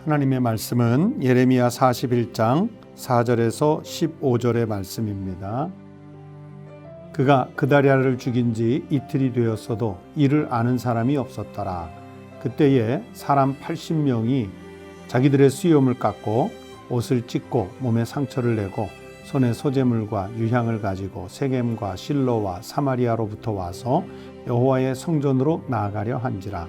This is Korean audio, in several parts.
하나님의 말씀은 예레미야 41장 4절에서 15절의 말씀입니다. 그가 그다랴를 죽인 지 이틀이 되었어도 이를 아는 사람이 없었더라. 그때에 사람 80명이 자기들의 수염을 깎고 옷을 찢고 몸에 상처를 내고 손에 소재물과 유향을 가지고 세겜과 실로와 사마리아로부터 와서 여호와의 성전으로 나아가려 한지라.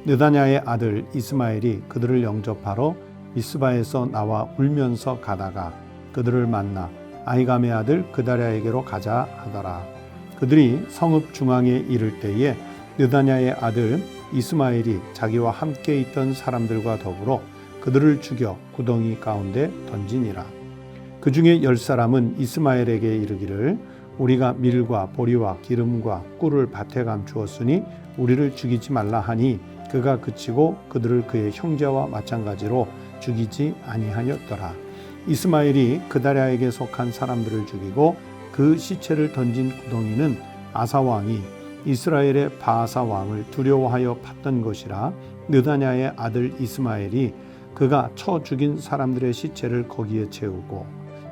느다냐의 아들 이스마엘이 그들을 영접하러 미스바에서 나와 울면서 가다가 그들을 만나 아히감의 아들 그다랴에게로 가자 하더라. 그들이 성읍 중앙에 이를 때에 느다냐의 아들 이스마엘이 자기와 함께 있던 사람들과 더불어 그들을 죽여 구덩이 가운데 던지니라. 그 중에 10사람은 이스마엘에게 이르기를 우리가 밀과 보리와 기름과 꿀을 밭에 감추었으니 우리를 죽이지 말라 하니 그가 그치고 그들을 그의 형제와 마찬가지로 죽이지 아니하였더라. 이스마엘이 그다랴에게 속한 사람들을 죽이고 그 시체를 던진 구덩이는 아사 왕이 이스라엘의 바아사 왕을 두려워하여 팠던 것이라. 느다냐의 아들 이스마엘이 그가 쳐 죽인 사람들의 시체를 거기에 채우고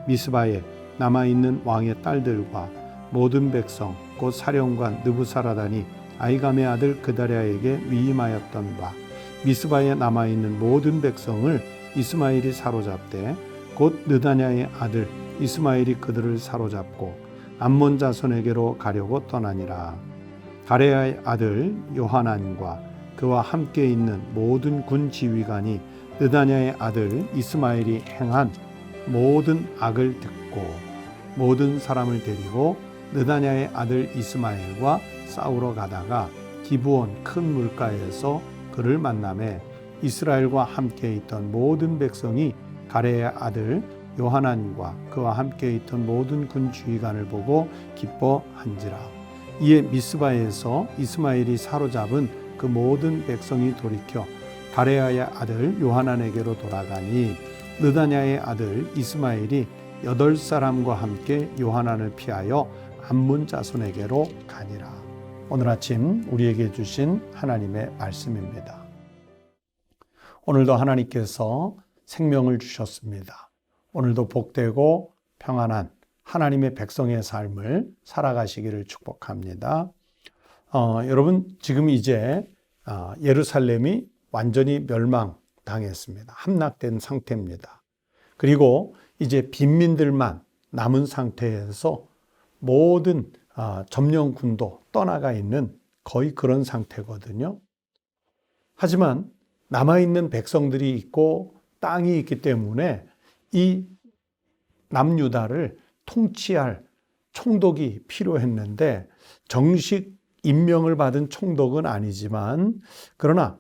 미스바에 남아있는 왕의 딸들과 모든 백성 곧 사령관 느부사라단이 아히감의 아들 그다랴에게 위임하였던 바 미스바에 남아있는 모든 백성을 이스마엘이 사로잡되 곧 느다냐의 아들 이스마엘이 그들을 사로잡고 암몬 자손에게로 가려고 떠나니라. 가레야의 아들 요하난과 그와 함께 있는 모든 군 지휘관이 느다냐의 아들 이스마엘이 행한 모든 악을 듣고 모든 사람을 데리고 느다냐의 아들 이스마엘과 싸우러 가다가 기브온 큰 물가에서 그를 만나매 이스라엘과 함께 있던 모든 백성이 가레의 아들 요하난과 그와 함께 있던 모든 군 지휘관을 보고 기뻐한지라. 이에 미스바에서 이스마엘이 사로잡은 그 모든 백성이 돌이켜 가레야의 아들 요하난에게로 돌아가니 느다냐의 아들 이스마엘이 8사람과 함께 요하난을 피하여 암몬 자손에게로 가니라. 오늘 아침 우리에게 주신 하나님의 말씀입니다. 오늘도 하나님께서 생명을 주셨습니다. 오늘도 복되고 평안한 하나님의 백성의 삶을 살아가시기를 축복합니다. 여러분 지금 이제 예루살렘이 완전히 멸망당했습니다. 함락된 상태입니다. 그리고 이제 빈민들만 남은 상태에서 모든 점령군도 떠나가 있는 거의 그런 상태거든요. 하지만 남아있는 백성들이 있고 땅이 있기 때문에 이 남유다를 통치할 총독이 필요했는데 정식 임명을 받은 총독은 아니지만 그러나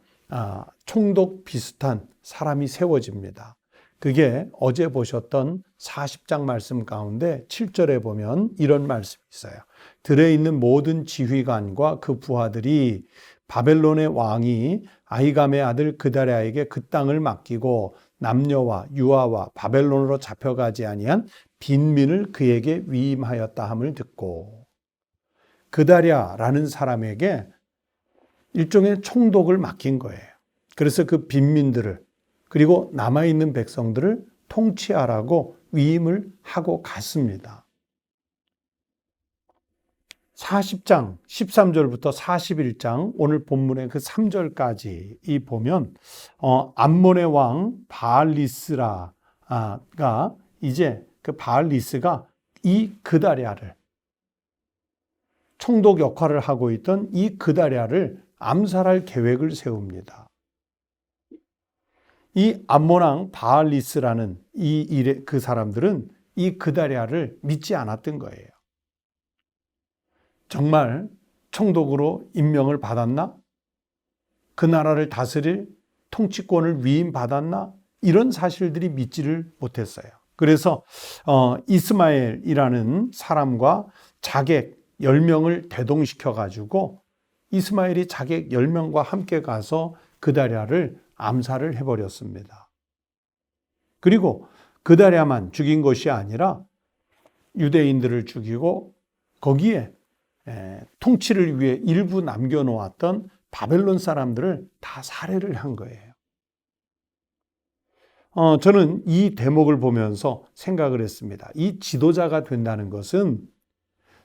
총독 비슷한 사람이 세워집니다. 그게 어제 보셨던 40장 말씀 가운데 7절에 보면 이런 말씀이 있어요. 들에 있는 모든 지휘관과 그 부하들이 바벨론의 왕이 아히감의 아들 그다랴에게 그 땅을 맡기고 남녀와 유아와 바벨론으로 잡혀가지 아니한 빈민을 그에게 위임하였다 함을 듣고 그다랴라는 사람에게 일종의 총독을 맡긴 거예요. 그래서 그 빈민들을 그리고 남아있는 백성들을 통치하라고 위임을 하고 갔습니다. 40장 13절부터 41장 오늘 본문의 그 3절까지 이 보면 암몬의 왕 바알리스라가 이제 그 바알리스가 이 그다랴를 총독 역할을 하고 있던 이 그다랴를 암살할 계획을 세웁니다. 이 암몬 왕 바알리스라는 그 사람들은 이 그다랴를 믿지 않았던 거예요. 정말 총독으로 임명을 받았나? 그 나라를 다스릴 통치권을 위임받았나? 이런 사실들이 믿지를 못했어요. 그래서 이스마엘이라는 사람과 자객 10명을 대동시켜가지고 이스마엘이 자객 10명과 함께 가서 그다랴를 암살을 해버렸습니다. 그리고 그다랴만 죽인 것이 아니라 유대인들을 죽이고 거기에 통치를 위해 일부 남겨놓았던 바벨론 사람들을 다 살해를 한 거예요. 저는 이 대목을 보면서 생각을 했습니다. 이 지도자가 된다는 것은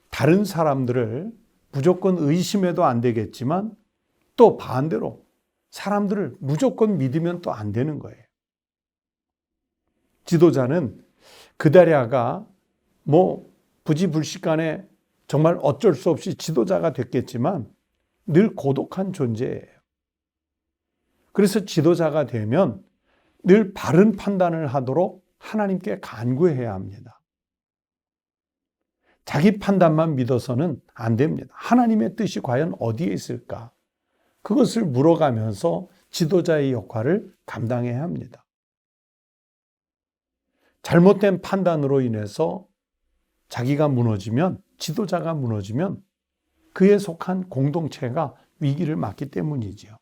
다른 사람들을 무조건 의심해도 안 되겠지만 또 반대로 사람들을 무조건 믿으면 또 안 되는 거예요. 지도자는 그다랴가 부지불식간에 정말 어쩔 수 없이 지도자가 됐겠지만 늘 고독한 존재예요. 그래서 지도자가 되면 늘 바른 판단을 하도록 하나님께 간구해야 합니다. 자기 판단만 믿어서는 안 됩니다. 하나님의 뜻이 과연 어디에 있을까? 그것을 물어가면서 지도자의 역할을 감당해야 합니다. 잘못된 판단으로 인해서 자기가 무너지면, 지도자가 무너지면 그에 속한 공동체가 위기를 맞기 때문이지요.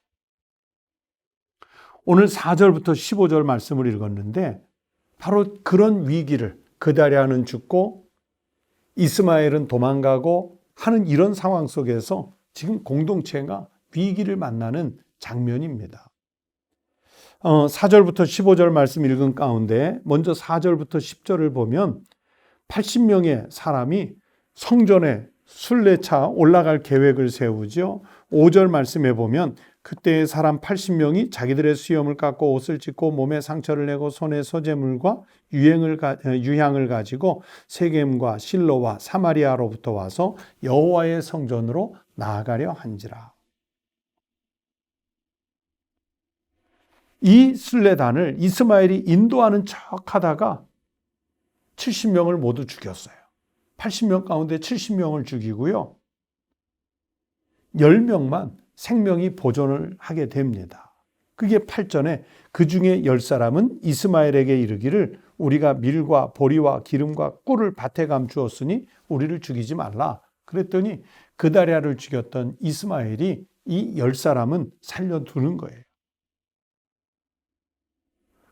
오늘 4절부터 15절 말씀을 읽었는데 바로 그런 위기를, 그다랴는 죽고 이스마엘은 도망가고 하는 이런 상황 속에서 지금 공동체가 위기를 만나는 장면입니다. 4절부터 15절 말씀 읽은 가운데 먼저 4절부터 10절을 보면 80명의 사람이 성전에 순례차 올라갈 계획을 세우죠. 5절 말씀에 보면 그때의 사람 80명이 자기들의 수염을 깎고 옷을 찢고 몸에 상처를 내고 손에 소재물과 유향을 가지고 세겜과 실로와 사마리아로부터 와서 여호와의 성전으로 나아가려 한지라. 이 순례단을 이스마엘이 인도하는 척 하다가 70명을 모두 죽였어요. 80명 가운데 70명을 죽이고요. 10명만 생명이 보존을 하게 됩니다. 그게 8절에 그 중에 10사람은 이스마엘에게 이르기를 우리가 밀과 보리와 기름과 꿀을 밭에 감추었으니 우리를 죽이지 말라. 그랬더니 그다랴를 죽였던 이스마엘이 이 10사람은 살려두는 거예요.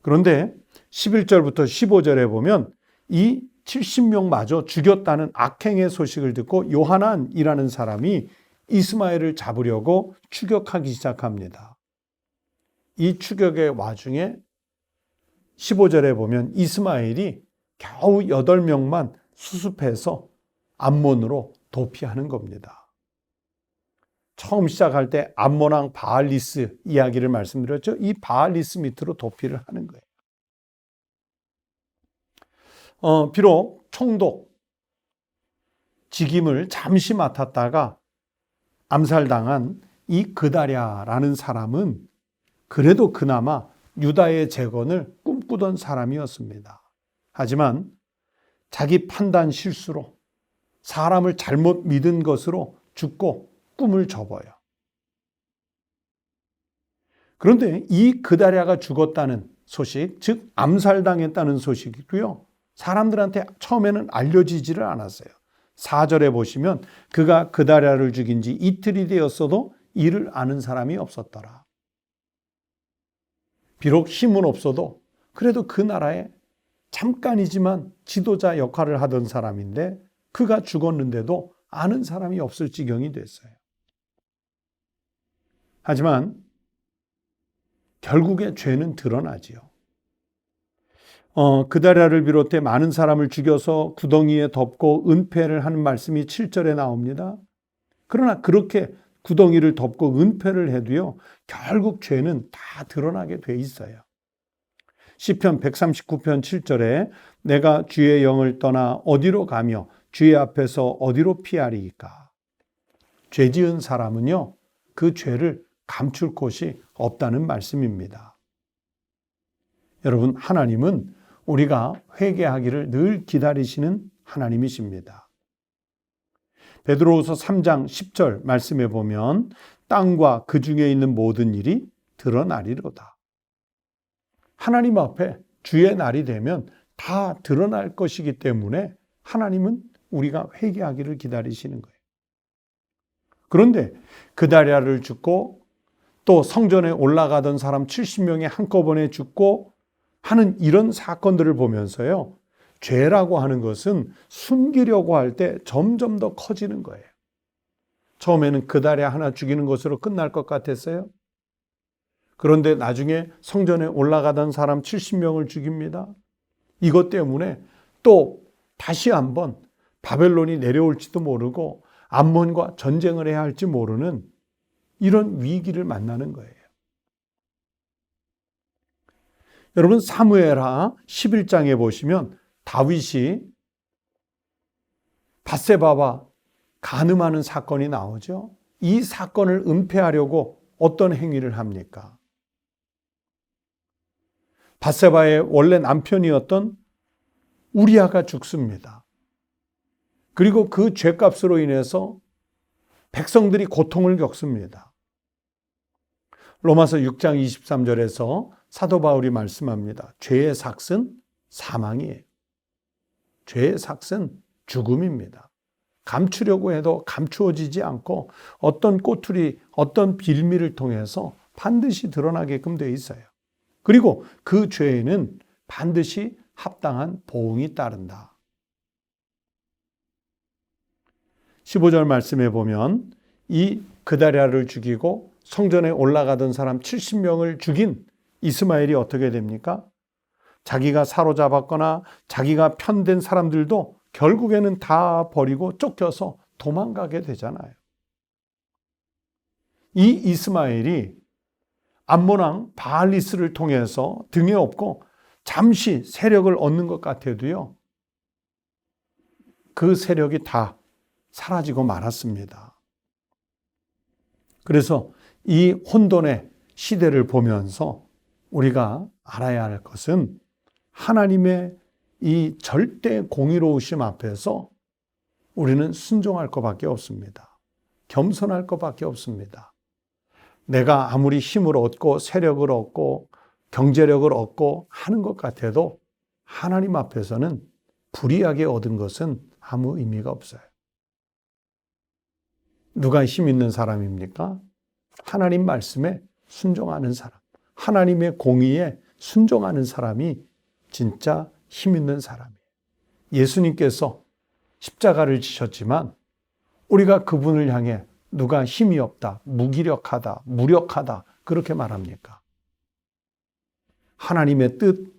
그런데 11절부터 15절에 보면 이 70명마저 죽였다는 악행의 소식을 듣고 요하난이라는 사람이 이스마엘을 잡으려고 추격하기 시작합니다. 이 추격의 와중에 15절에 보면 이스마엘이 겨우 8명만 수습해서 암몬으로 도피하는 겁니다. 처음 시작할 때 암몬왕 바알리스 이야기를 말씀드렸죠. 이 바알리스 밑으로 도피를 하는 거예요. 비록 총독 직임을 잠시 맡았다가 암살당한 이 그다랴라는 사람은 그래도 그나마 유다의 재건을 꿈꾸던 사람이었습니다. 하지만 자기 판단 실수로 사람을 잘못 믿은 것으로 죽고 꿈을 접어요. 그런데 이 그다랴가 죽었다는 소식, 즉 암살당했다는 소식이고요. 사람들한테 처음에는 알려지지를 않았어요. 4절에 보시면 그가 그다랴를 죽인 지 이틀이 되었어도 이를 아는 사람이 없었더라. 비록 힘은 없어도 그래도 그 나라에 잠깐이지만 지도자 역할을 하던 사람인데 그가 죽었는데도 아는 사람이 없을 지경이 됐어요. 하지만 결국에 죄는 드러나지요. 그다랴를 비롯해 많은 사람을 죽여서 구덩이에 덮고 은폐를 하는 말씀이 7절에 나옵니다. 그러나 그렇게 구덩이를 덮고 은폐를 해도요, 결국 죄는 다 드러나게 돼 있어요. 시편 139편 7절에 내가 주의 영을 떠나 어디로 가며 주의 앞에서 어디로 피하리이까. 죄 지은 사람은요, 그 죄를 감출 곳이 없다는 말씀입니다. 여러분, 하나님은 우리가 회개하기를 늘 기다리시는 하나님이십니다. 베드로후서 3장 10절 말씀에 보면 땅과 그 중에 있는 모든 일이 드러나리로다. 하나님 앞에 주의 날이 되면 다 드러날 것이기 때문에 하나님은 우리가 회개하기를 기다리시는 거예요. 그런데 그다랴를 죽고 또 성전에 올라가던 사람 70명이 한꺼번에 죽고 하는 이런 사건들을 보면서요, 죄라고 하는 것은 숨기려고 할 때 점점 더 커지는 거예요. 처음에는 그다랴 하나 죽이는 것으로 끝날 것 같았어요. 그런데 나중에 성전에 올라가던 사람 70명을 죽입니다. 이것 때문에 또 다시 한번 바벨론이 내려올지도 모르고 암몬과 전쟁을 해야 할지 모르는 이런 위기를 만나는 거예요. 여러분 사무엘하 11장에 보시면 다윗이 밧세바와 간음하는 사건이 나오죠. 이 사건을 은폐하려고 어떤 행위를 합니까? 밧세바의 원래 남편이었던 우리아가 죽습니다. 그리고 그 죄값으로 인해서 백성들이 고통을 겪습니다. 로마서 6장 23절에서 사도 바울이 말씀합니다. 죄의 삭은 사망이에요. 죄의 삭은 죽음입니다. 감추려고 해도 감추어지지 않고 어떤 꼬투리, 어떤 빌미를 통해서 반드시 드러나게끔 되어 있어요. 그리고 그 죄에는 반드시 합당한 보응이 따른다. 15절 말씀에 보면 이 그다랴를 죽이고 성전에 올라가던 사람 70명을 죽인 이스마엘이 어떻게 됩니까? 자기가 사로잡았거나 자기가 편된 사람들도 결국에는 다 버리고 쫓겨서 도망가게 되잖아요. 이 이스마엘이 암몬왕 바알리스를 통해서 등에 업고 잠시 세력을 얻는 것 같아도요, 그 세력이 다 사라지고 말았습니다. 그래서 이 혼돈의 시대를 보면서 우리가 알아야 할 것은 하나님의 이 절대 공의로우심 앞에서 우리는 순종할 것밖에 없습니다. 겸손할 것밖에 없습니다. 내가 아무리 힘을 얻고 세력을 얻고 경제력을 얻고 하는 것 같아도 하나님 앞에서는 불이하게 얻은 것은 아무 의미가 없어요. 누가 힘 있는 사람입니까? 하나님 말씀에 순종하는 사람, 하나님의 공의에 순종하는 사람이 진짜 힘 있는 사람이에요. 예수님께서 십자가를 지셨지만 우리가 그분을 향해 누가 힘이 없다, 무기력하다, 무력하다 그렇게 말합니까? 하나님의 뜻,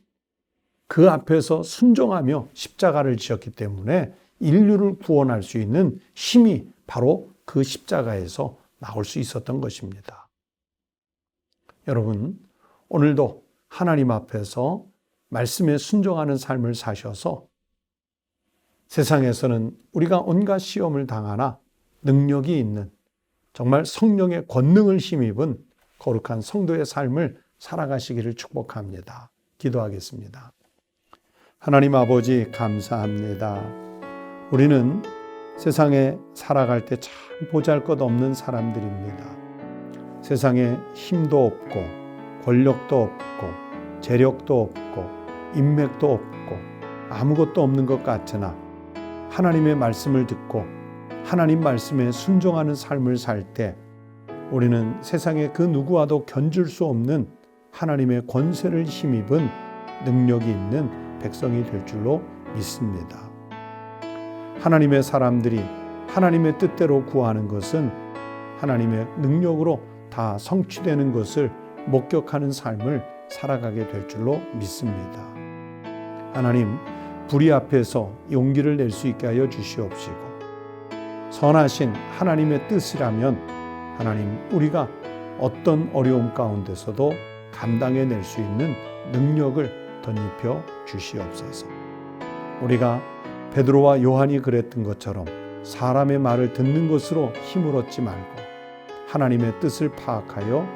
그 앞에서 순종하며 십자가를 지었기 때문에 인류를 구원할 수 있는 힘이 바로 그 십자가에서 나올 수 있었던 것입니다. 여러분, 오늘도 하나님 앞에서 말씀에 순종하는 삶을 사셔서 세상에서는 우리가 온갖 시험을 당하나 능력이 있는 정말 성령의 권능을 힘입은 거룩한 성도의 삶을 살아가시기를 축복합니다. 기도하겠습니다. 하나님 아버지 감사합니다. 우리는 세상에 살아갈 때 참 보잘것없는 사람들입니다. 세상에 힘도 없고 권력도 없고 재력도 없고 인맥도 없고 아무것도 없는 것 같으나 하나님의 말씀을 듣고 하나님 말씀에 순종하는 삶을 살 때 우리는 세상의 그 누구와도 견줄 수 없는 하나님의 권세를 힘입은 능력이 있는 백성이 될 줄로 믿습니다. 하나님의 사람들이 하나님의 뜻대로 구하는 것은 하나님의 능력으로 다 성취되는 것을 목격하는 삶을 살아가게 될 줄로 믿습니다. 하나님, 불의 앞에서 용기를 낼 수 있게 하여 주시옵시고 선하신 하나님의 뜻이라면 하나님, 우리가 어떤 어려움 가운데서도 감당해낼 수 있는 능력을 덧입혀 주시옵소서. 우리가 베드로와 요한이 그랬던 것처럼 사람의 말을 듣는 것으로 힘을 얻지 말고 하나님의 뜻을 파악하여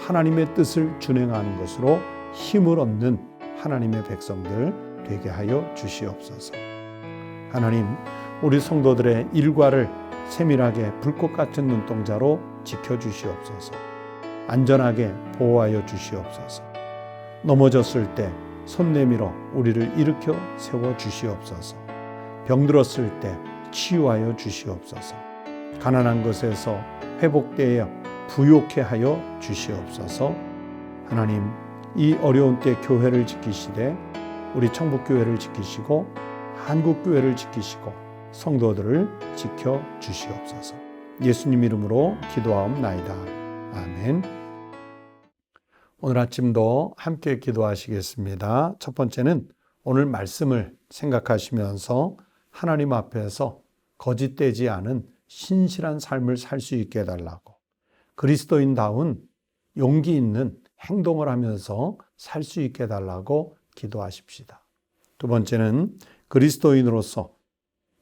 하나님의 뜻을 준행하는 것으로 힘을 얻는 하나님의 백성들 되게 하여 주시옵소서. 하나님, 우리 성도들의 일과를 세밀하게 불꽃 같은 눈동자로 지켜주시옵소서. 안전하게 보호하여 주시옵소서. 넘어졌을 때 손 내밀어 우리를 일으켜 세워 주시옵소서. 병들었을 때 치유하여 주시옵소서. 가난한 것에서 회복되어 부욕해 하여 주시옵소서. 하나님, 이 어려운 때 교회를 지키시되 우리 청북교회를 지키시고 한국교회를 지키시고 성도들을 지켜 주시옵소서. 예수님 이름으로 기도하옵나이다. 아멘. 오늘 아침도 함께 기도하시겠습니다. 첫 번째는 오늘 말씀을 생각하시면서 하나님 앞에서 거짓되지 않은 신실한 삶을 살 수 있게 해달라고, 그리스도인다운 용기 있는 행동을 하면서 살 수 있게 해달라고 기도하십시다. 두 번째는 그리스도인으로서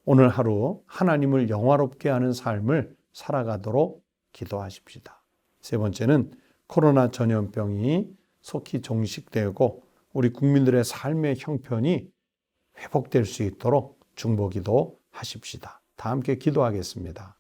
오늘 하루 하나님을 영화롭게 하는 삶을 살아가도록 기도하십시다. 세 번째는 코로나 전염병이 속히 종식되고 우리 국민들의 삶의 형편이 회복될 수 있도록 중보기도 하십시다. 다 함께 기도하겠습니다.